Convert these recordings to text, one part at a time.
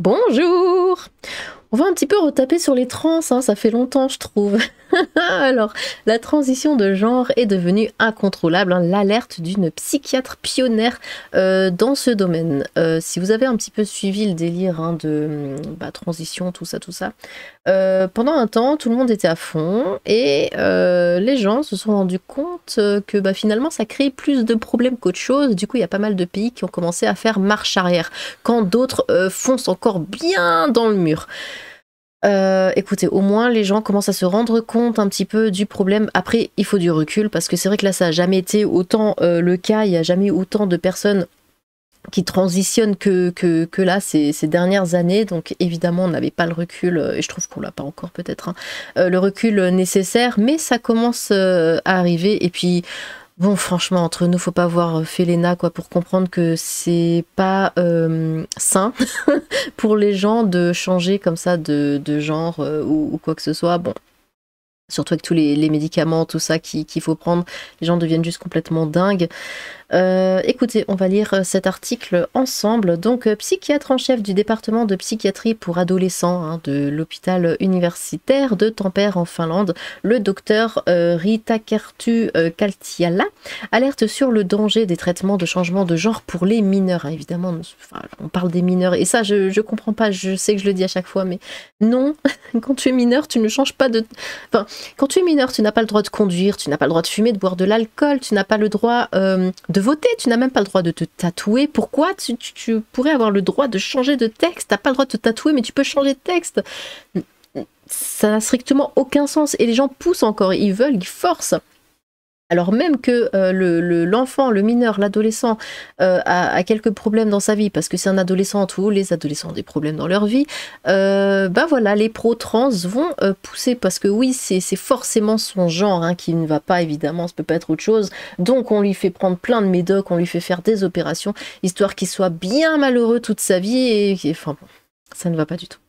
Bonjour! On va un petit peu retaper sur les trans, hein, ça fait longtemps je trouve. Alors, la transition de genre est devenue incontrôlable, hein, l'alerte d'une psychiatre pionnière dans ce domaine. Si vous avez un petit peu suivi le délire hein, de transition, tout ça, pendant un temps, tout le monde était à fond et les gens se sont rendus compte que finalement ça crée plus de problèmes qu'autre chose. Du coup, il y a pas mal de pays qui ont commencé à faire marche arrière, quand d'autres foncent encore bien dans le mur. Écoutez, au moins les gens commencent à se rendre compte un petit peu du problème. Après, il faut du recul parce que c'est vrai que là, ça n'a jamais été autant le cas. Il n'y a jamais eu autant de personnes qui transitionnent que là ces dernières années. Donc évidemment, on n'avait pas le recul, et je trouve qu'on l'a pas encore peut-être, hein, le recul nécessaire. Mais ça commence à arriver. Et puis, bon, franchement, entre nous, faut pas avoir fait l'ENA quoi, pour comprendre que c'est pas sain pour les gens de changer comme ça de genre ou quoi que ce soit. Bon, surtout avec tous les médicaments, tout ça qu'il faut prendre, les gens deviennent juste complètement dingues. Écoutez, on va lire cet article ensemble. Donc, psychiatre en chef du département de psychiatrie pour adolescents hein, de l'hôpital universitaire de Tampere en Finlande, le docteur Ritakkertu Kaltiala, alerte sur le danger des traitements de changement de genre pour les mineurs. Hein, évidemment, on parle des mineurs, et ça, je comprends pas, je sais que je le dis à chaque fois, mais non, quand tu es mineur, tu ne changes pas de... Enfin, quand tu es mineur, tu n'as pas le droit de conduire, tu n'as pas le droit de fumer, de boire de l'alcool, tu n'as pas le droit... de voter, tu n'as même pas le droit de te tatouer. Pourquoi tu pourrais avoir le droit de changer de texte? T'as pas le droit de te tatouer, mais tu peux changer de texte. Ça n'a strictement aucun sens. Et les gens poussent encore, ils veulent, ils forcent. Alors même que l'enfant, le mineur, l'adolescent a quelques problèmes dans sa vie, parce que c'est un adolescent, tous les adolescents ont des problèmes dans leur vie, voilà, les pro-trans vont pousser, parce que oui, c'est forcément son genre hein, qui ne va pas, évidemment, ça peut pas être autre chose, donc on lui fait prendre plein de médocs, on lui fait faire des opérations, histoire qu'il soit bien malheureux toute sa vie, et enfin bon, ça ne va pas du tout.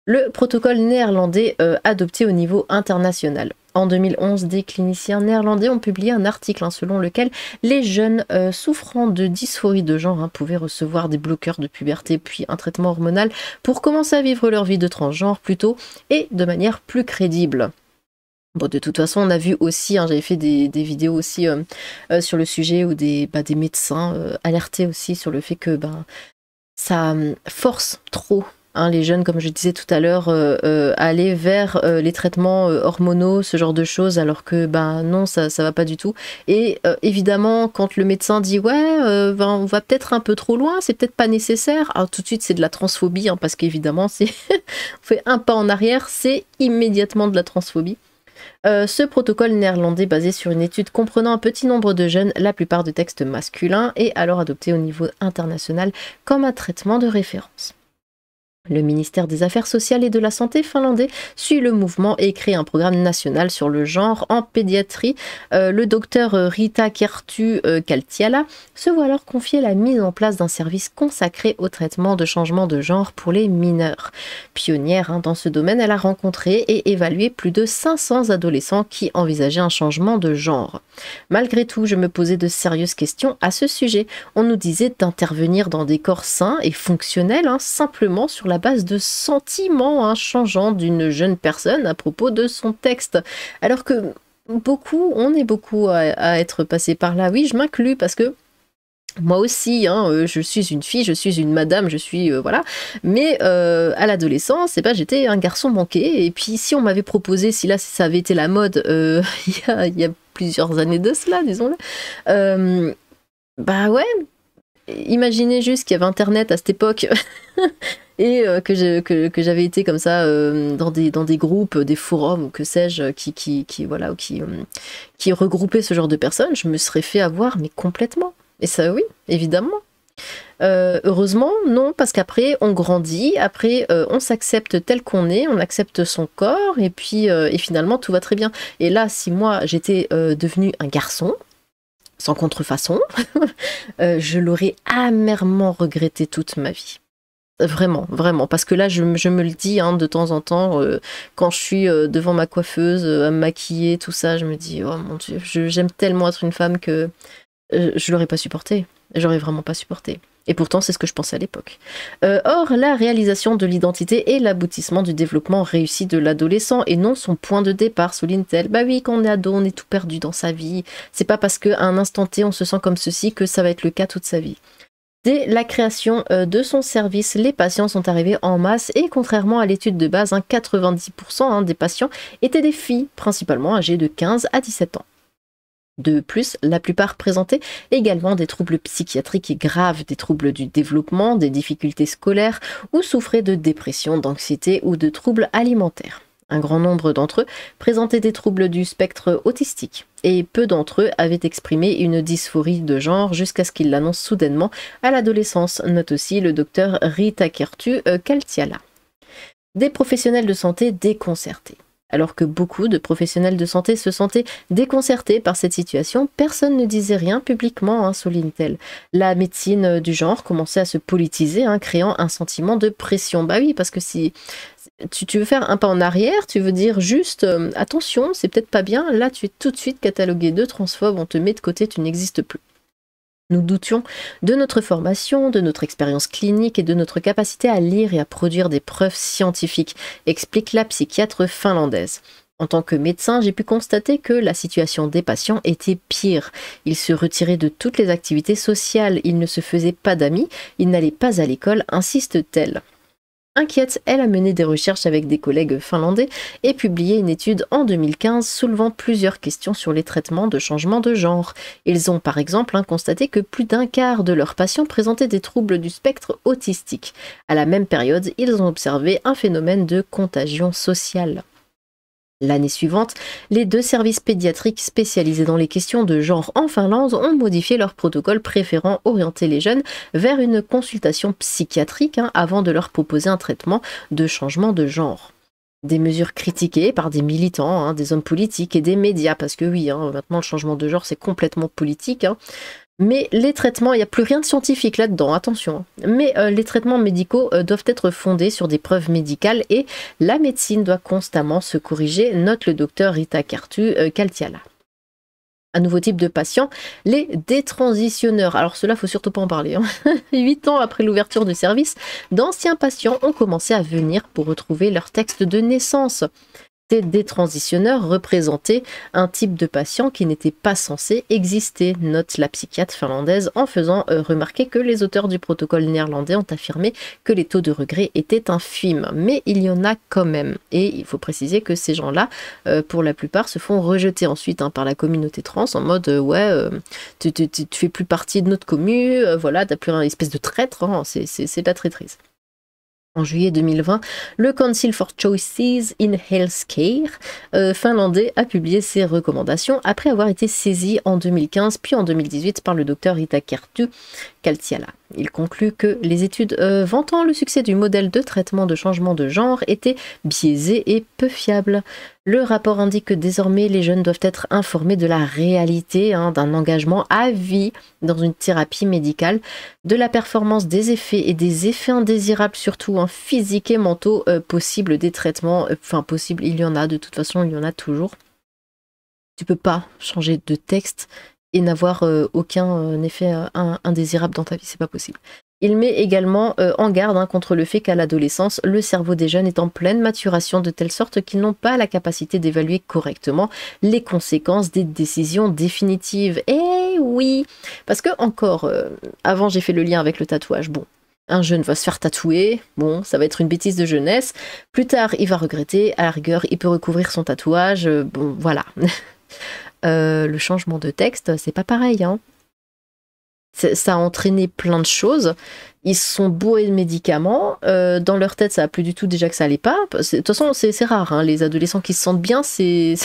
Le protocole néerlandais adopté au niveau international. En 2011, des cliniciens néerlandais ont publié un article hein, selon lequel les jeunes souffrant de dysphorie de genre hein, pouvaient recevoir des bloqueurs de puberté puis un traitement hormonal pour commencer à vivre leur vie de transgenre plus tôt et de manière plus crédible. Bon, de toute façon, on a vu aussi, hein, j'avais fait des vidéos aussi sur le sujet où des médecins alertaient aussi sur le fait que ça force trop hein, les jeunes, comme je disais tout à l'heure, aller vers les traitements hormonaux, ce genre de choses, alors que non, ça va pas du tout. Et évidemment, quand le médecin dit ouais, on va peut-être un peu trop loin, c'est peut-être pas nécessaire, alors tout de suite c'est de la transphobie, hein, parce qu'évidemment, c'est on fait un pas en arrière, c'est immédiatement de la transphobie. Ce protocole néerlandais basé sur une étude comprenant un petit nombre de jeunes, la plupart de textes masculins, est alors adopté au niveau international comme un traitement de référence. Le ministère des Affaires sociales et de la Santé finlandais suit le mouvement et crée un programme national sur le genre en pédiatrie. Le docteur Ritakkertu Kaltiala se voit alors confier la mise en place d'un service consacré au traitement de changement de genre pour les mineurs. Pionnière hein, dans ce domaine, elle a rencontré et évalué plus de 500 adolescents qui envisageaient un changement de genre. Malgré tout, je me posais de sérieuses questions à ce sujet. On nous disait d'intervenir dans des corps sains et fonctionnels, hein, simplement sur la base de sentiments hein, changeants d'une jeune personne à propos de son texte. Alors que on est beaucoup à être passé par là. Oui, je m'inclus parce que moi aussi, hein, je suis une fille, je suis une madame, je suis... voilà. Mais à l'adolescence, j'étais un garçon manqué. Et puis si on m'avait proposé, si là ça avait été la mode il y a plusieurs années de cela, disons-le, ouais, imaginez juste qu'il y avait Internet à cette époque et que j'avais été comme ça dans des groupes, des forums ou que sais-je, qui regroupaient ce genre de personnes, je me serais fait avoir, mais complètement. Et ça, oui, évidemment. Heureusement, non, parce qu'après, on grandit, après, on s'accepte tel qu'on est, on accepte son corps, et puis et finalement, tout va très bien. Et là, si moi, j'étais devenue un garçon, sans contrefaçon, je l'aurais amèrement regretté toute ma vie. Vraiment, vraiment, parce que là je me le dis hein, de temps en temps quand je suis devant ma coiffeuse à me maquiller, tout ça, je me dis oh mon Dieu, j'aime tellement être une femme que je l'aurais pas supporté, j'aurais vraiment pas supporté. Et pourtant, c'est ce que je pensais à l'époque. Or, la réalisation de l'identité est l'aboutissement du développement réussi de l'adolescent et non son point de départ, souligne-t-elle. Bah oui, quand on est ado, on est tout perdu dans sa vie. C'est pas parce qu'à un instant T, on se sent comme ceci que ça va être le cas toute sa vie. Dès la création de son service, les patients sont arrivés en masse et contrairement à l'étude de base, 90% des patients étaient des filles, principalement âgées de 15 à 17 ans. De plus, la plupart présentaient également des troubles psychiatriques graves, des troubles du développement, des difficultés scolaires ou souffraient de dépression, d'anxiété ou de troubles alimentaires. Un grand nombre d'entre eux présentaient des troubles du spectre autistique et peu d'entre eux avaient exprimé une dysphorie de genre jusqu'à ce qu'ils l'annoncent soudainement à l'adolescence, note aussi le docteur Ritakertu Kaltiala. Des professionnels de santé déconcertés. Alors que beaucoup de professionnels de santé se sentaient déconcertés par cette situation, personne ne disait rien publiquement, souligne-t-elle. La médecine du genre commençait à se politiser, créant un sentiment de pression. Bah oui, parce que si tu veux faire un pas en arrière, tu veux dire juste attention, c'est peut-être pas bien, là tu es tout de suite catalogué de transphobe, on te met de côté, tu n'existes plus. Nous doutions de notre formation, de notre expérience clinique et de notre capacité à lire et à produire des preuves scientifiques, explique la psychiatre finlandaise. En tant que médecin, j'ai pu constater que la situation des patients était pire. Ils se retiraient de toutes les activités sociales, ils ne se faisaient pas d'amis, ils n'allaient pas à l'école, insiste-t-elle. Inquiète, elle a mené des recherches avec des collègues finlandais et publié une étude en 2015 soulevant plusieurs questions sur les traitements de changement de genre. Ils ont par exemple constaté que plus d'un quart de leurs patients présentaient des troubles du spectre autistique. À la même période, ils ont observé un phénomène de contagion sociale. L'année suivante, les 2 services pédiatriques spécialisés dans les questions de genre en Finlande ont modifié leur protocole préférant orienter les jeunes vers une consultation psychiatrique avant de leur proposer un traitement de changement de genre. Des mesures critiquées par des militants, des hommes politiques et des médias, parce que oui, maintenant le changement de genre c'est complètement politique. Mais les traitements, il n'y a plus rien de scientifique là-dedans, attention. Mais les traitements médicaux doivent être fondés sur des preuves médicales et la médecine doit constamment se corriger, note le docteur Ritakertu Kaltiala. Un nouveau type de patient, les détransitionneurs. Alors cela, faut surtout pas en parler. 8 ans après l'ouverture du service, d'anciens patients ont commencé à venir pour retrouver leur texte de naissance. Ces détransitionneurs représentaient un type de patient qui n'était pas censé exister, note la psychiatre finlandaise en faisant remarquer que les auteurs du protocole néerlandais ont affirmé que les taux de regret étaient infimes. Mais il y en a quand même. Et il faut préciser que ces gens-là, pour la plupart, se font rejeter ensuite par la communauté trans en mode tu fais plus partie de notre commu, voilà, t'as plus un espèce de traître, c'est de la traîtrise. En juillet 2020, le Council for Choices in Healthcare finlandais a publié ses recommandations après avoir été saisi en 2015 puis en 2018 par le docteur Ritakertu Kaltiala. Il conclut que les études vantant le succès du modèle de traitement de changement de genre étaient biaisées et peu fiables. Le rapport indique que désormais les jeunes doivent être informés de la réalité d'un engagement à vie dans une thérapie médicale, de la performance des effets et des effets indésirables surtout physiques et mentaux possibles des traitements, possible, il y en a de toute façon, il y en a toujours. Tu peux pas changer de texte et n'avoir aucun effet indésirable dans ta vie, c'est pas possible. Il met également en garde contre le fait qu'à l'adolescence, le cerveau des jeunes est en pleine maturation de telle sorte qu'ils n'ont pas la capacité d'évaluer correctement les conséquences des décisions définitives. Eh oui, parce que encore, avant j'ai fait le lien avec le tatouage, bon, un jeune va se faire tatouer, bon, ça va être une bêtise de jeunesse, plus tard il va regretter, à la rigueur il peut recouvrir son tatouage, bon voilà. Le changement de texte, c'est pas pareil, ça a entraîné plein de choses. Ils sont bourrés de médicaments. Dans leur tête, ça va plus du tout déjà que ça allait pas. De toute façon, c'est rare. Les adolescents qui se sentent bien, c'est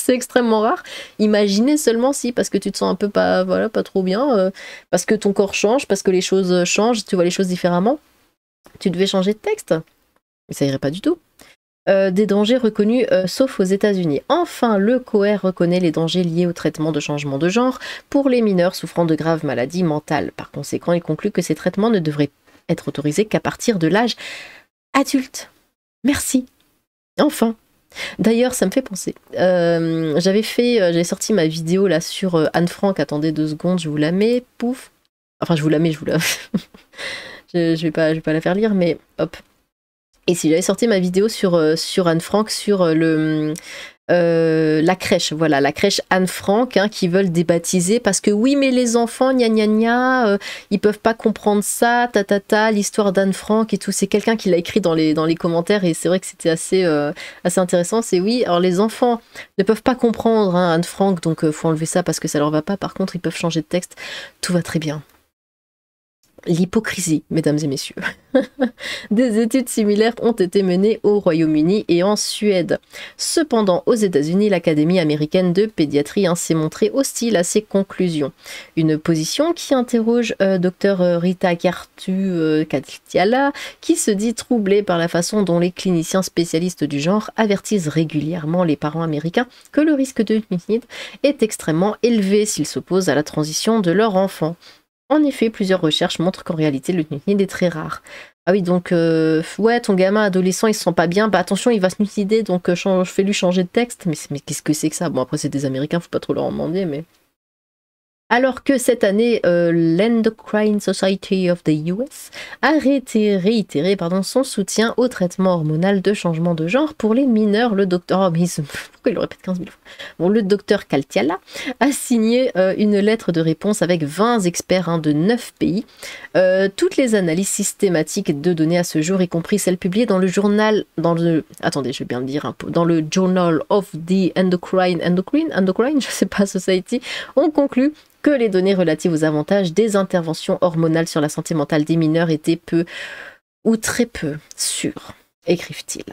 extrêmement rare. Imaginez seulement si, parce que tu te sens un peu pas trop bien, parce que ton corps change, parce que les choses changent, tu vois les choses différemment. Tu devais changer de texte. Mais ça irait pas du tout. Des dangers reconnus sauf aux États-Unis. Enfin, le COER reconnaît les dangers liés au traitement de changement de genre pour les mineurs souffrant de graves maladies mentales. Par conséquent, il conclut que ces traitements ne devraient être autorisés qu'à partir de l'âge adulte. Merci. Enfin. D'ailleurs, ça me fait penser. J'avais sorti ma vidéo là sur Anne Frank. Attendez 2 secondes, je vous la mets. Pouf. Enfin, je vous la mets, je vais pas la faire lire, mais hop. Et si j'avais sorti ma vidéo sur Anne Frank, sur la crèche, voilà, la crèche Anne Frank, hein, qui veulent débaptiser parce que oui, mais les enfants, gna gna gna, ils peuvent pas comprendre ça, l'histoire d'Anne Frank et tout. C'est quelqu'un qui l'a écrit dans les commentaires et c'est vrai que c'était assez intéressant. C'est oui, alors les enfants ne peuvent pas comprendre, hein, Anne Frank, donc faut enlever ça parce que ça leur va pas. Par contre, ils peuvent changer de texte, tout va très bien. L'hypocrisie, mesdames et messieurs. Des études similaires ont été menées au Royaume-Uni et en Suède. Cependant, aux États-Unis, l'Académie américaine de pédiatrie s'est montrée hostile à ces conclusions. Une position qui interroge Dr Rita Kartu-Katiala, qui se dit troublée par la façon dont les cliniciens spécialistes du genre avertissent régulièrement les parents américains que le risque de suicide est extrêmement élevé s'ils s'opposent à la transition de leur enfant. En effet, plusieurs recherches montrent qu'en réalité, le suicide est très rare. Ah oui, donc, ouais, ton gamin adolescent, il se sent pas bien, bah attention, il va se suicider, donc fais-lui changer de texte. Mais qu'est-ce que c'est que ça? Bon, après, c'est des Américains, faut pas trop leur en demander, mais... Alors que cette année, l'Endocrine Society of the US a réitéré son soutien au traitement hormonal de changement de genre pour les mineurs, le docteur... Oh, pourquoi il le répète 15 000 fois? Bon, le docteur Kaltiala a signé une lettre de réponse avec 20 experts de 9 pays. Toutes les analyses systématiques de données à ce jour, y compris celles publiées dans le journal... Attendez, je vais bien le dire, dans le Journal of the Endocrine, je sais pas, Society, ont conclu que les données relatives aux avantages des interventions hormonales sur la santé mentale des mineurs étaient peu ou très peu sûres, écrivent-ils.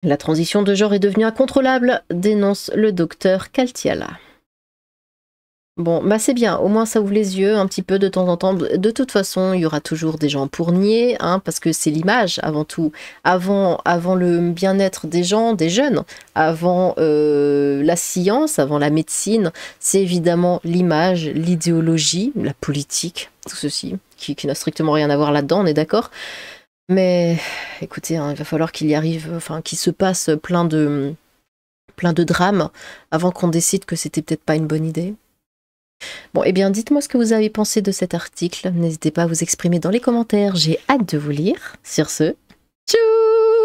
La transition de genre est devenue incontrôlable, dénonce le docteur Kaltiala. Bon, bah c'est bien, au moins ça ouvre les yeux un petit peu de temps en temps. De toute façon, il y aura toujours des gens pour nier, hein, parce que c'est l'image avant tout. Avant le bien-être des gens, des jeunes, avant la science, avant la médecine, c'est évidemment l'image, l'idéologie, la politique, tout ceci, qui n'a strictement rien à voir là-dedans, on est d'accord. Mais écoutez, hein, il va falloir qu'il y arrive, enfin qu'il se passe plein de drames avant qu'on décide que c'était peut-être pas une bonne idée. Bon, eh bien, dites-moi ce que vous avez pensé de cet article. N'hésitez pas à vous exprimer dans les commentaires. J'ai hâte de vous lire. Sur ce, tchou!